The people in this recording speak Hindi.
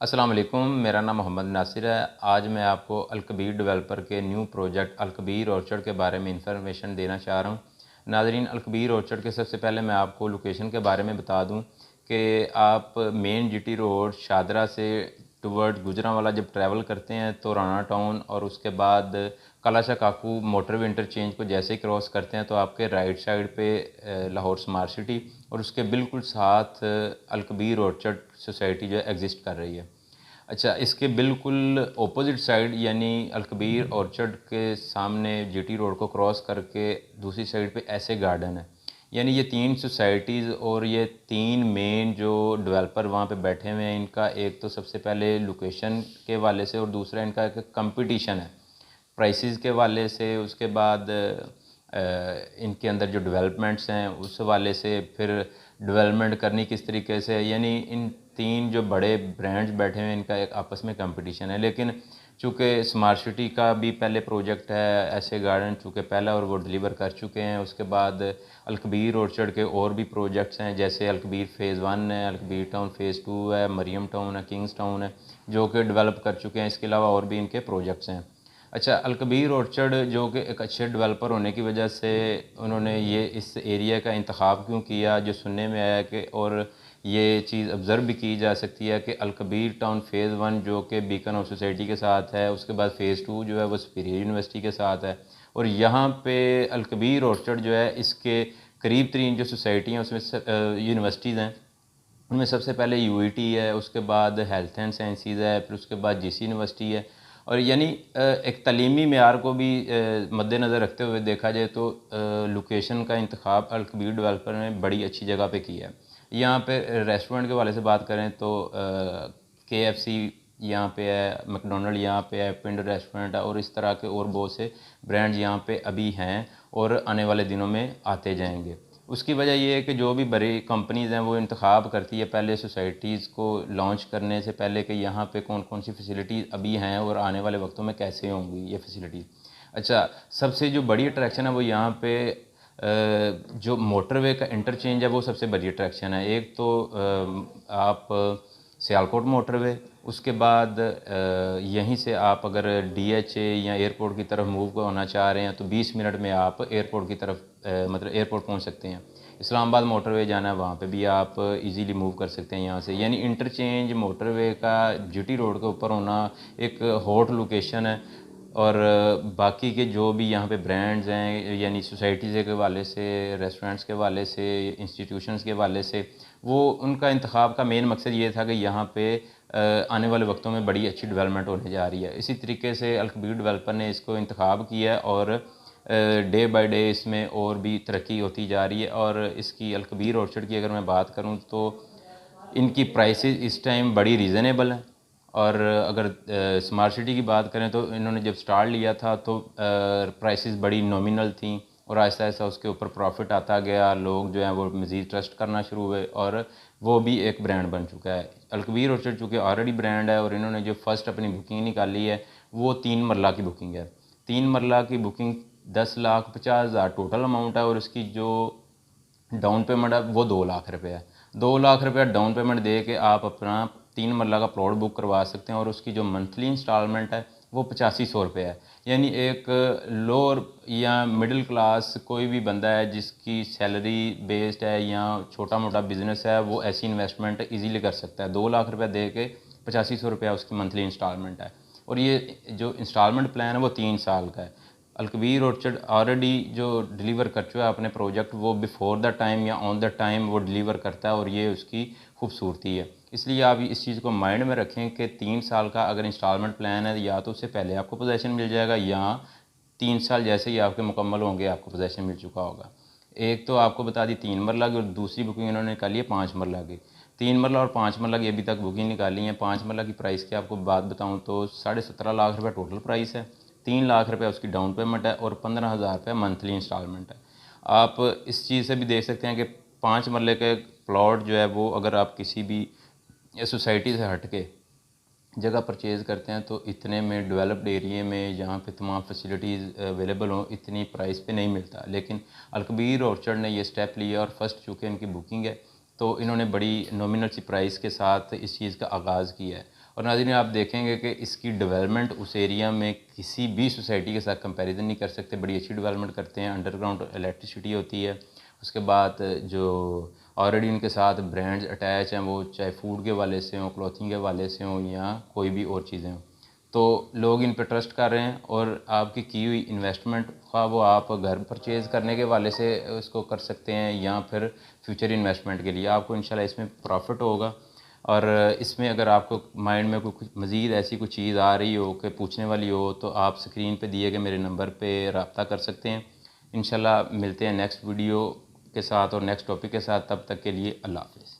अस्सलाम वालेकुम, मेरा नाम मोहम्मद नासिर है। आज मैं आपको अलकबीर डेवलपर के न्यू प्रोजेक्ट अलकबीर ऑर्चर्ड के बारे में इंफॉर्मेशन देना चाह रहा हूँ। नाज़रीन, अलकबीर ऑर्चर्ड के सबसे पहले मैं आपको लोकेशन के बारे में बता दूँ कि आप मेन जीटी रोड शादरा से टुवर्ड गुजरांवाला जब ट्रैवल करते हैं तो राना टाउन और उसके बाद कलाशा काकू मोटरवे इंटरचेंज को जैसे ही क्रॉस करते हैं तो आपके राइट साइड पे लाहौर स्मार्ट सिटी और उसके बिल्कुल साथ अलकबीर ऑर्चर्ड सोसाइटी जो है एग्जिस्ट कर रही है। अच्छा, इसके बिल्कुल ऑपोजिट साइड यानी अलकबीर ऑर्चर्ड के सामने जीटी रोड को क्रॉस करके दूसरी साइड पे ऐसे गार्डन है। यानी ये तीन सोसाइटीज़ और ये तीन मेन जो डेवलपर वहाँ पे बैठे हुए हैं, इनका एक तो सबसे पहले लोकेशन के हवाले से और दूसरा इनका एक कंपटीशन है प्राइसेस के हवाले से। उसके बाद इनके अंदर जो डेवलपमेंट्स हैं उस हवाले से, फिर डेवलपमेंट करनी किस तरीके से, यानी इन तीन जो बड़े ब्रांड्स बैठे हुए हैं इनका एक आपस में कंपटीशन है। लेकिन चूँकि स्मार्ट सिटी का भी पहले प्रोजेक्ट है ऐसे गार्डन, चूँकि पहला और वो डिलीवर कर चुके हैं। उसके बाद अलकबीर ऑर्चर्ड के और भी प्रोजेक्ट्स हैं, जैसे अलकबीर फ़ेज़ 1 है, अलकबीर टाउन फ़ेज़ 2 है, मरियम टाउन है, किंग्स टाउन है, जो कि डेवलप कर चुके हैं। इसके अलावा और भी इनके प्रोजेक्ट्स हैं। अच्छा, अलकबीर ऑर्चर्ड जो कि एक अच्छे डेवलपर होने की वजह से उन्होंने ये इस एरिया का इंतखाब क्यों किया, जो सुनने में आया कि और ये चीज़ ऑब्ज़र्व भी की जा सकती है कि अलकबीर टाउन फ़ेज़ 1 जो कि बीकन ऑफ सोसाइटी के साथ है, उसके बाद फ़ेज़ 2 जो है वो सुपीरियर यूनिवर्सिटी के साथ है। और यहाँ पे अलकबीर ऑर्चर्ड जो है इसके करीब तरीन जो सोसाइटी हैं उसमें यूनिवर्सिटीज़ हैं। उनमें सबसे पहले यूईटी है, उसके बाद हेल्थ एंड साइंसेज़ है, फिर उसके बाद जीसी यूनिवर्सिटी है। और यानी एक तालीमी मेयार को भी मद्देनज़र रखते हुए देखा जाए तो लोकेशन का इंतखाब अलकबीर डेवलपर ने बड़ी अच्छी जगह पे किया है। यहाँ पे रेस्टोरेंट के वाले से बात करें तो केएफसी यहाँ पे है, मैकडॉनल्ड यहाँ पे है, पिंड रेस्टोरेंट है और इस तरह के और बहुत से ब्रांड यहाँ पे अभी हैं और आने वाले दिनों में आते जाएंगे। उसकी वजह ये है कि जो भी बड़ी कंपनीज़ हैं वो इंतखाब करती है पहले सोसाइटीज़ को लॉन्च करने से पहले कि यहाँ पे कौन कौन सी फैसिलिटीज़ अभी हैं और आने वाले वक्तों में कैसे होंगी ये फैसिलिटीज़। अच्छा, सबसे जो बड़ी अट्रैक्शन है वो यहाँ पे जो मोटरवे का इंटरचेंज है वो सबसे बड़ी अट्रैक्शन है। एक तो आप सियालकोट मोटरवे, उसके बाद यहीं से आप अगर डीएचए या एयरपोर्ट की तरफ मूव होना चाह रहे हैं तो 20 मिनट में आप एयरपोर्ट की तरफ मतलब एयरपोर्ट पहुंच सकते हैं। इस्लामाबाद मोटरवे जाना है वहाँ पे भी आप इजीली मूव कर सकते हैं यहाँ से। यानी इंटरचेंज मोटरवे का जीटी रोड के ऊपर होना एक हॉट लोकेशन है। और बाकी के जो भी यहाँ पे ब्रांड्स हैं यानी सोसाइटीज़ के हवाले से, रेस्टोरेंट्स के हवाले से, इंस्टीट्यूशंस के हवाले से, वो उनका इंतखाब का मेन मकसद ये था कि यहाँ पे आने वाले वक्तों में बड़ी अच्छी डेवलपमेंट होने जा रही है। इसी तरीके से अलकबीर डेवलपर ने इसको इंतखाब किया है और डे बाय डे इसमें और भी तरक्की होती जा रही है। और इसकी अलकबीर ऑर्चर्ड की अगर मैं बात करूँ तो इनकी प्राइसेस इस टाइम बड़ी रीज़नेबल हैं। और अगर स्मार्ट सिटी की बात करें तो इन्होंने जब स्टार्ट लिया था तो प्राइसेस बड़ी नॉमिनल थी और आहिस्ता आहिस्ता उसके ऊपर प्रॉफिट आता गया, लोग जो हैं वो मज़ीद ट्रस्ट करना शुरू हुए और वो भी एक ब्रांड बन चुका है। अलकबीर ऑर्चर्ड चूँकि ऑलरेडी ब्रांड है और इन्होंने जो फर्स्ट अपनी बुकिंग निकाली है वो 3 मरला की बुकिंग है। 3 मरला की बुकिंग 10,50,000 टोटल अमाउंट है और उसकी जो डाउन पेमेंट है वो 2 लाख रुपये है। 2 लाख रुपया डाउन पेमेंट दे के आप अपना 3 मरला का प्लॉट बुक करवा सकते हैं और उसकी जो मंथली इंस्टॉलमेंट है वो 8500 रुपये है। यानी एक लोअर या मिडिल क्लास कोई भी बंदा है जिसकी सैलरी बेस्ड है या छोटा मोटा बिजनेस है वो ऐसी इन्वेस्टमेंट इजीली कर सकता है। 2 लाख रुपया दे के 8500 रुपया उसकी मंथली इंस्टॉलमेंट है। और ये जो इंस्टॉलमेंट प्लान है वो 3 साल का है। अलकबीर ऑर्चर्ड ऑलरेडी जो डिलीवर कर चुका है अपने प्रोजेक्ट वो बिफोर द टाइम या ऑन द टाइम वो डिलीवर करता है और ये उसकी खूबसूरती है। इसलिए आप इस चीज़ को माइंड में रखें कि 3 साल का अगर इंस्टॉलमेंट प्लान है या तो उससे पहले आपको पोजेसन मिल जाएगा या 3 साल जैसे ही आपके मुकम्मल होंगे आपको पोजेसन मिल चुका होगा। एक तो आपको बता दी 3 मरला की और दूसरी बुकिंग इन्होंने निकाली है 5 मरला की। 3 मरला और 5 मरला की अभी तक बुकिंग निकाली है। 5 मरला की प्राइस की आपको बात बताऊँ तो 17.5 लाख रुपये टोटल प्राइस है। 3 लाख रुपये उसकी डाउन पेमेंट है और 15,000 रुपये मंथली इंस्टॉलमेंट है। आप इस चीज़ से भी देख सकते हैं कि 5 मरले के प्लॉट जो है वो अगर आप किसी भी सोसाइटी से हट के जगह परचेज़ करते हैं तो इतने में डेवलप्ड एरिया में जहाँ पे तमाम फैसिलिटीज़ अवेलेबल हों इतनी प्राइस पे नहीं मिलता। लेकिन अलकबीर ऑर्चर्ड ने ये स्टेप लिया और फर्स्ट चूँकि इनकी बुकिंग है तो इन्होंने बड़ी नॉमिनल सी प्राइस के साथ इस चीज़ का आगाज़ किया है। और नाज़रीन आप देखेंगे कि इसकी डेवलपमेंट उस एरिया में किसी भी सोसाइटी के साथ कंपैरिजन नहीं कर सकते। बड़ी अच्छी डेवलपमेंट करते हैं, अंडरग्राउंड इलेक्ट्रिसिटी होती है। उसके बाद जो ऑलरेडी इनके साथ ब्रांड्स अटैच हैं, वो चाहे फूड के वाले से हों, क्लॉथिंग के वाले से हों या कोई भी और चीज़ें हों, तो लोग इन पर ट्रस्ट कर रहे हैं। और आपकी की हुई इन्वेस्टमेंट का वो आप घर परचेज़ करने के वाले से उसको कर सकते हैं या फिर फ्यूचर इन्वेस्टमेंट के लिए आपको इंशाल्लाह इसमें प्रॉफिट होगा। और इसमें अगर आपको माइंड में कोई मज़ीद ऐसी कोई चीज़ आ रही हो कि पूछने वाली हो, तो आप स्क्रीन पे दिए गए मेरे नंबर पे रब्ता कर सकते हैं। इंशाल्लाह मिलते हैं नेक्स्ट वीडियो के साथ और नेक्स्ट टॉपिक के साथ। तब तक के लिए अल्लाह हाफ़िज़।